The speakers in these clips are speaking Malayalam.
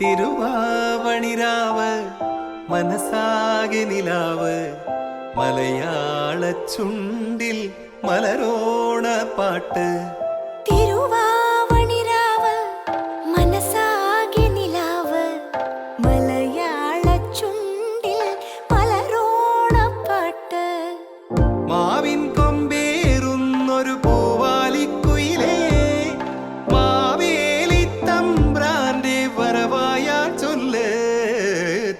തിരുവാവണിരാവ് മനസാകെ നിലാവ് മലയാള ചുണ്ടിൽ മലരോണ പാട്ട്. തിരുവാവണിരാവ് മനസാകെ നിലാവ് മലയാള ചുണ്ടിൽ മലരോണ പാട്ട്. മാവിൻ കൊമ്പേറുന്നൊരു പൂവാലിക്കുയിലേ മാവേലി തമ്പ്രാന്റെ വരവായാ ചൊല്ല്.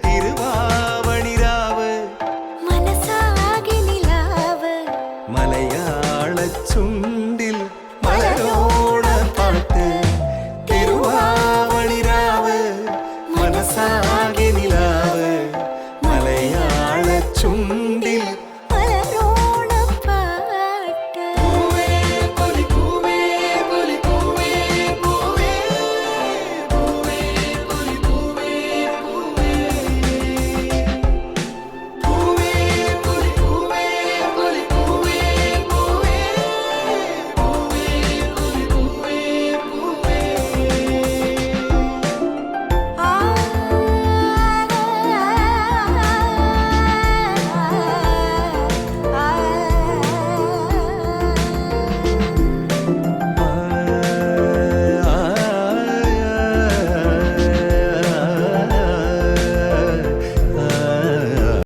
തിരുവാവണിരാവ് മനസാകെ നിലാവ് മലയാള ചുണ്ടിൽ മലരോണ പാട്ട്. തിരുവാവണിരാവ് മനസാ